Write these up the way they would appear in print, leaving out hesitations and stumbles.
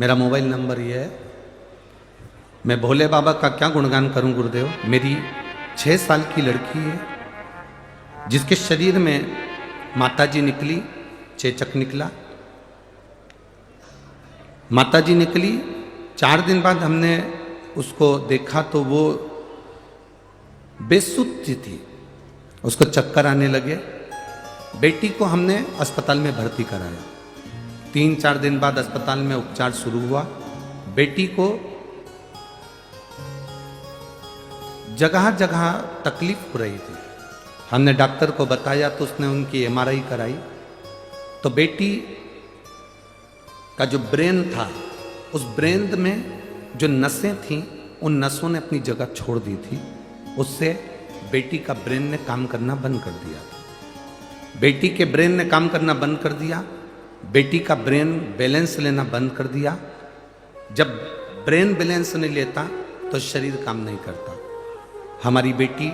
मेरा mobile number ये है। मैं भोले बाबा का क्या गुणगान करूं गुरुदेव। मेरी 6 साल की लड़की है जिसके शरीर में माताजी निकली, चेचक निकला। माताजी निकली, 4 दिन बाद हमने उसको देखा तो वो बेसुध थी, उसको चक्कर आने लगे। बेटी को हमने अस्पताल में भर्ती कराया। 3-4 दिन बाद अस्पताल में उपचार शुरू हुआ। बेटी को जगह जगह तकलीफ हो रही थी। हमने डॉक्टर को बताया तो उसने उनकी एमआरआई कराई तो बेटी का जो ब्रेन था, उस ब्रेन में जो नसें थीं, उन नसों ने अपनी जगह छोड़ दी थी। उससे बेटी का ब्रेन ने काम करना बंद कर दिया। बेटी के ब्रेन ने काम करना बंद कर दिया। बेटी का ब्रेन बैलेंस लेना बंद कर दिया। जब ब्रेन बैलेंस नहीं लेता तो शरीर काम नहीं करता। हमारी बेटी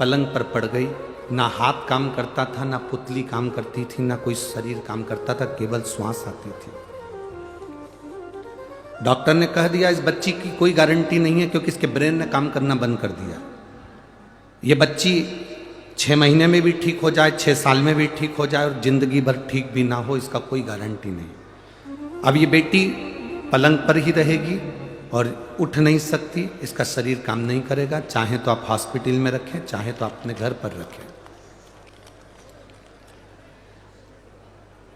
पलंग पर पड़ गई। ना हाथ काम करता था, ना पुतली काम करती थी, ना कोई शरीर काम करता था, केवल श्वास आती थी। डॉक्टर ने कह दिया इस बच्ची की कोई गारंटी नहीं है क्योंकि इसके ब्रेन ने काम करना बंद कर दिया। ये बच्ची 6 महीने में भी ठीक हो जाए, 6 साल में भी ठीक हो जाए और जिंदगी भर ठीक भी ना हो, इसका कोई गारंटी नहीं। अब ये बेटी पलंग पर ही रहेगी और उठ नहीं सकती, इसका शरीर काम नहीं करेगा। चाहे तो आप हॉस्पिटल में रखें, चाहे तो अपने घर पर रखें।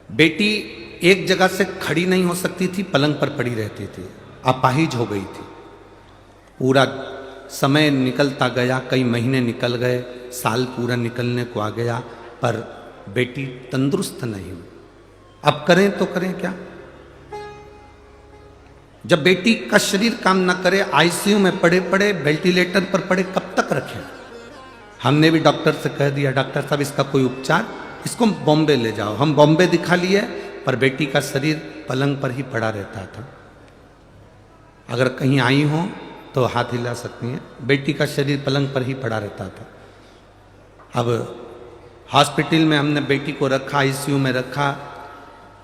बेटी एक जगह से खड़ी नहीं हो सकती थी, पलंग पर पड़ी रहती थी, अपाहिज हो गई थी। पूरा समय निकलता गया, कई महीने निकल गए, साल पूरा निकलने को आ गया, पर बेटी तंदुरुस्त नहीं हुई। अब करें तो करें क्या। जब बेटी का शरीर काम ना करे, आईसीयू में पड़े पड़े, वेंटिलेटर पर पड़े, कब तक रखें। हमने भी डॉक्टर से कह दिया डॉक्टर साहब इसका कोई उपचार, इसको बॉम्बे ले जाओ। हम बॉम्बे दिखा लिए, पर बेटी का शरीर पलंग पर ही पड़ा रहता था। अगर कहीं आई हो तो हाथ हिला सकती हैं। बेटी का शरीर पलंग पर ही पड़ा रहता था। अब हॉस्पिटल में हमने बेटी को रखा, आईसीयू में रखा।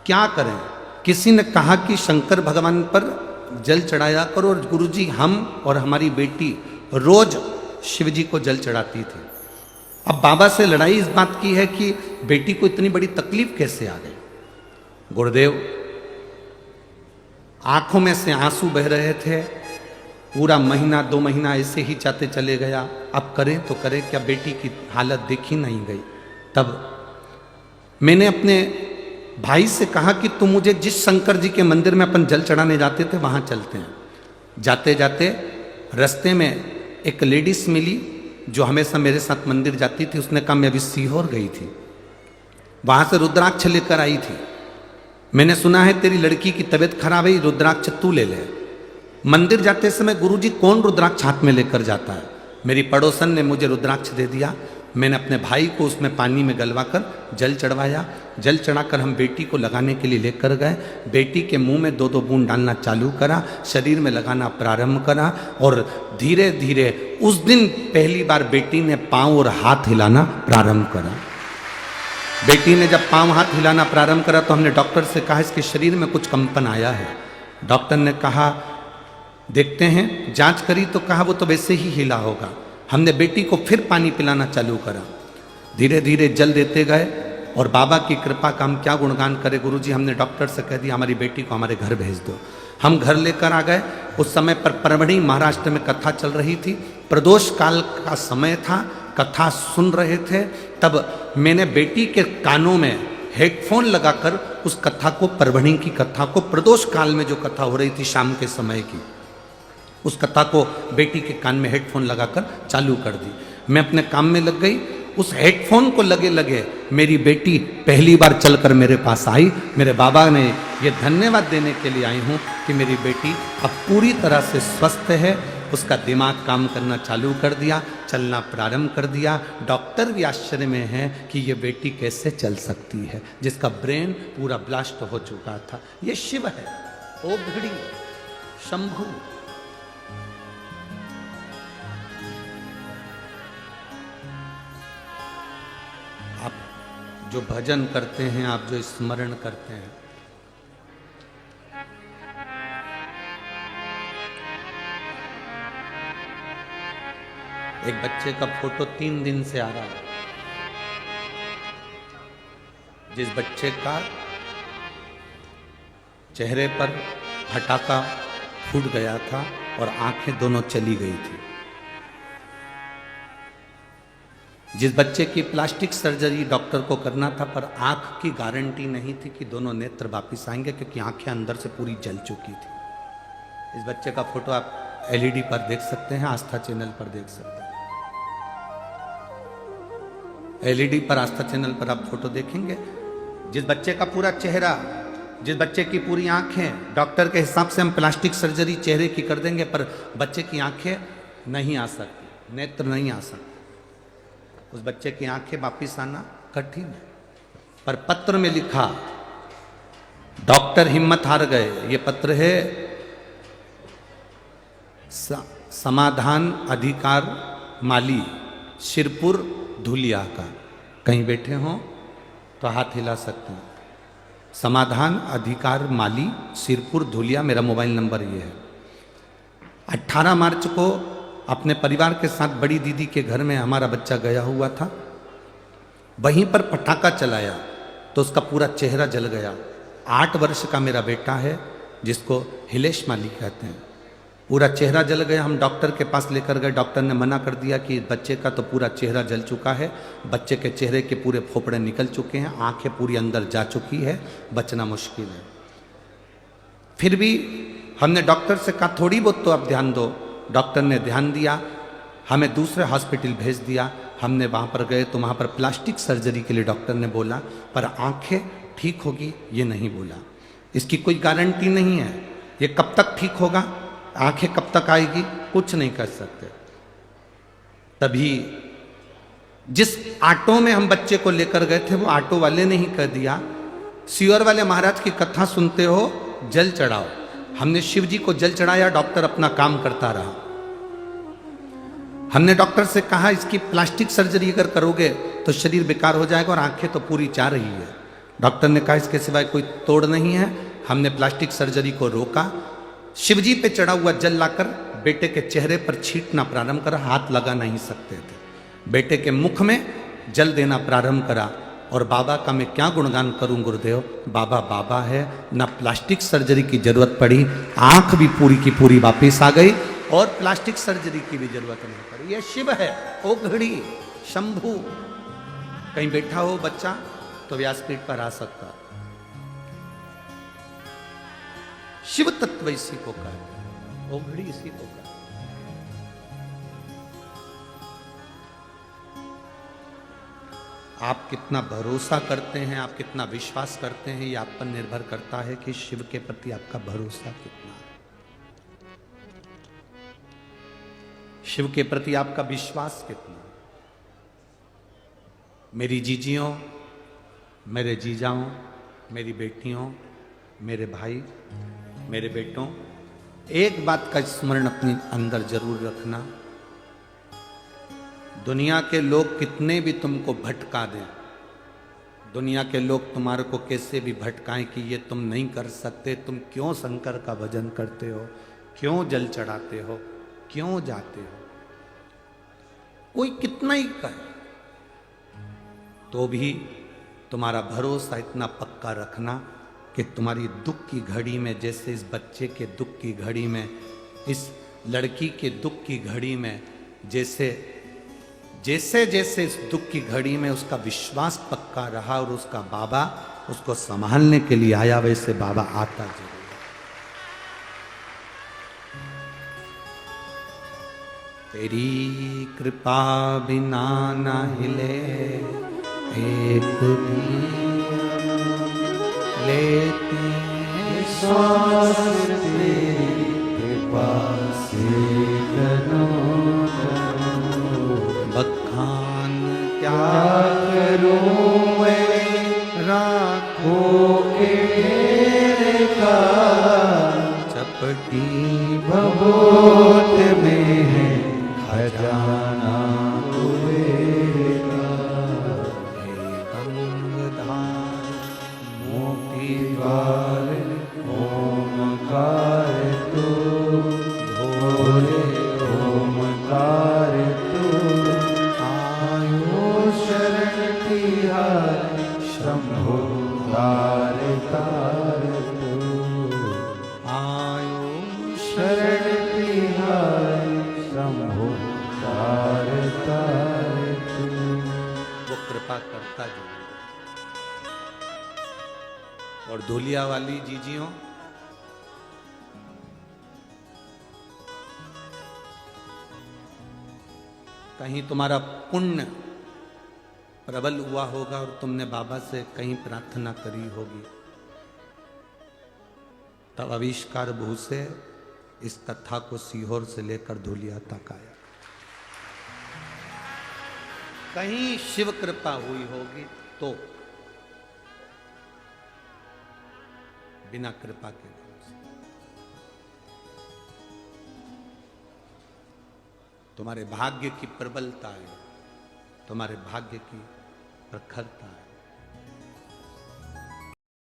क्या करें। किसी ने कहा कि शंकर भगवान पर जल चढ़ाया करो, और गुरुजी हम और हमारी बेटी रोज शिव जी को जल चढ़ाती थी। अब बाबा से लड़ाई इस बात की है कि बेटी को इतनी बड़ी तकलीफ कैसे आ गई। गुरुदेव, आंखों में से आंसू बह रहे थे। पूरा महीना 2 महीना ऐसे ही जाते चले गया। अब करें तो करें क्या, बेटी की हालत देखी नहीं गई। तब मैंने अपने भाई से कहा कि तुम मुझे जिस शंकर जी के मंदिर में अपन जल चढ़ाने जाते थे वहां चलते हैं। जाते जाते रास्ते में एक लेडीज मिली जो हमेशा मेरे साथ मंदिर जाती थी। उसने कहा मैं अभी सीहोर गई थी, वहां से रुद्राक्ष लेकर आई थी। मैंने सुना है तेरी लड़की की तबीयत खराब है, रुद्राक्ष तू ले ले। मंदिर जाते समय गुरुजी कौन रुद्राक्ष हाथ में लेकर जाता है। मेरी पड़ोसन ने मुझे रुद्राक्ष दे दिया। मैंने अपने भाई को उसमें पानी में गलवाकर जल चढ़वाया। जल चढ़ाकर हम बेटी को लगाने के लिए लेकर गए। बेटी के मुंह में 2-2 बूंद डालना चालू करा, शरीर में लगाना प्रारंभ करा, और धीरे धीरे उस दिन पहली बार बेटी ने पांव और हाथ हिलाना प्रारंभ करा। बेटी ने जब पांव हाथ हिलाना प्रारंभ करा तो हमने डॉक्टर से कहा इसके शरीर में कुछ कंपन आया है। डॉक्टर ने कहा देखते हैं। जांच करी तो कहा वो तो वैसे ही हिला होगा। हमने बेटी को फिर पानी पिलाना चालू करा। धीरे धीरे जल देते गए और बाबा की कृपा का हम क्या गुणगान करें। गुरुजी, हमने डॉक्टर से कह दिया हमारी बेटी को हमारे घर भेज दो। हम घर लेकर आ गए। उस समय पर परभणी महाराष्ट्र में कथा चल रही थी। प्रदोष काल का समय था, कथा सुन रहे थे। तब मैंने बेटी के कानों में हेडफोन लगाकर उस कथा को, परभणी की कथा को, प्रदोष काल में जो कथा हो रही थी शाम के समय की, उस कथा को बेटी के कान में हेडफोन लगाकर चालू कर दी। मैं अपने काम में लग गई। उस हेडफोन को लगे लगे मेरी बेटी पहली बार चलकर मेरे पास आई। मेरे बाबा ने ये धन्यवाद देने के लिए आई हूँ कि मेरी बेटी अब पूरी तरह से स्वस्थ है। उसका दिमाग काम करना चालू कर दिया, चलना प्रारंभ कर दिया। डॉक्टर भी आश्चर्य में है कि ये बेटी कैसे चल सकती है जिसका ब्रेन पूरा ब्लास्ट हो चुका था। ये शिव है, ओ भिड़ी शंभु। आप जो भजन करते हैं, आप जो स्मरण करते हैं, एक बच्चे का फोटो 3 दिन से आ रहा है, जिस बच्चे का चेहरे पर फटाका फूट गया था और आंखें दोनों चली गई थी। जिस बच्चे की प्लास्टिक सर्जरी डॉक्टर को करना था, पर आंख की गारंटी नहीं थी कि दोनों नेत्र वापिस आएंगे, क्योंकि आंखें अंदर से पूरी जल चुकी थी। इस बच्चे का फोटो आप एलईडी पर देख सकते हैं, आस्था चैनल पर देख सकते हैं। एलईडी पर आस्था चैनल पर आप फोटो देखेंगे। जिस बच्चे का पूरा चेहरा, जिस बच्चे की पूरी आंखें, डॉक्टर के हिसाब से हम प्लास्टिक सर्जरी चेहरे की कर देंगे, पर बच्चे की आंखें नहीं आ सकती, नेत्र नहीं आ सकते। उस बच्चे की आंखें वापिस आना कठिन है। पर पत्र में लिखा, डॉक्टर हिम्मत हार गए। ये पत्र है समाधान अधिकार माली, शिरपुर धुलिया का। कहीं बैठे हो तो हाथ हिला सकते हैं। समाधान अधिकार माली, शिरपुर धुलिया, मेरा मोबाइल नंबर ये है। 18 मार्च को अपने परिवार के साथ बड़ी दीदी के घर में हमारा बच्चा गया हुआ था। वहीं पर पटाखा चलाया तो उसका पूरा चेहरा जल गया। 8 वर्ष का मेरा बेटा है, जिसको हिलेश माली कहते हैं। पूरा चेहरा जल गया। हम डॉक्टर के पास लेकर गए। डॉक्टर ने मना कर दिया कि बच्चे का तो पूरा चेहरा जल चुका है, बच्चे के चेहरे के पूरे फोपड़े निकल चुके हैं, आंखें पूरी अंदर जा चुकी है, बचना मुश्किल है। फिर भी हमने डॉक्टर से कहा थोड़ी बहुत तो आप ध्यान दो। डॉक्टर ने ध्यान दिया, हमें दूसरे हॉस्पिटल भेज दिया। हमने वहाँ पर गए तो वहाँ पर प्लास्टिक सर्जरी के लिए डॉक्टर ने बोला, पर आंखें ठीक होगी ये नहीं बोला। इसकी कोई गारंटी नहीं है, ये कब तक ठीक होगा, आंखें कब तक आएगी, कुछ नहीं कर सकते। तभी जिस ऑटो में हम बच्चे को लेकर गए थे, वो ऑटो वाले ने ही कह दिया, सियोर वाले महाराज की कथा सुनते हो, जल चढ़ाओ। हमने शिव जी को जल चढ़ाया, डॉक्टर अपना काम करता रहा। हमने डॉक्टर से कहा इसकी प्लास्टिक सर्जरी अगर करोगे तो शरीर बेकार हो जाएगा और आंखें तो पूरी जा रही है। डॉक्टर ने कहा इसके सिवाय कोई तोड़ नहीं है। हमने प्लास्टिक सर्जरी को रोका। शिव जी पे चढ़ा हुआ जल लाकर बेटे के चेहरे पर छींटना प्रारंभ करा। हाथ लगा नहीं सकते थे। बेटे के मुख में जल देना प्रारंभ करा। और बाबा का मैं क्या गुणगान करूं गुरुदेव, बाबा बाबा है। ना प्लास्टिक सर्जरी की जरूरत पड़ी, आंख भी पूरी की पूरी वापिस आ गई और प्लास्टिक सर्जरी की भी जरूरत नहीं पड़ी। ये शिव है, ओघड़ी, शंभू। कहीं बैठा हो बच्चा तो व्यासपीठ पर आ सकता। शिव तत्व इसी को कहते, ओघड़ी इसी को कहते। आप कितना भरोसा करते हैं, आप कितना विश्वास करते हैं, ये आप पर निर्भर करता है कि शिव के प्रति आपका भरोसा कितना है, शिव के प्रति आपका विश्वास कितना। मेरी जीजियों, मेरे जीजाओं, मेरी बेटियों, मेरे भाई, मेरे बेटों, एक बात का स्मरण अपने अंदर जरूर रखना। दुनिया के लोग कितने भी तुमको भटका दें, दुनिया के लोग तुम्हारे को कैसे भी भटकाएं कि ये तुम नहीं कर सकते, तुम क्यों शंकर का भजन करते हो, क्यों जल चढ़ाते हो, क्यों जाते हो, कोई कितना ही कहे, तो भी तुम्हारा भरोसा इतना पक्का रखना कि तुम्हारी दुख की घड़ी में, जैसे इस बच्चे के दुख की घड़ी में, इस लड़की के दुख की घड़ी में, जैसे जैसे जैसे इस दुख की घड़ी में उसका विश्वास पक्का रहा और उसका बाबा उसको संभालने के लिए आया, वैसे बाबा आता जरूर। तेरी कृपा बिना न हिले एक भी लेते श्वास, तेरी कृपा से बखान क्या करूं मैं राखो के ढेर का, चपटी भभूत में है खजाना कुबेर का। हे गंगाधार मोती द्वार ओमकार तू, भोले ओमकार तू, कृपा करता जरूर। और धूलिया वाली जीजियों, कहीं तुम्हारा पुण्य प्रबल हुआ होगा और तुमने बाबा से कहीं प्रार्थना करी होगी, तब आविष्कार भू से इस कथा को सीहोर से लेकर धूलिया तक आया। कहीं शिव कृपा हुई होगी तो, बिना कृपा के नहीं। तुम्हारे भाग्य की प्रबलता है, तुम्हारे भाग्य की प्रखरता है।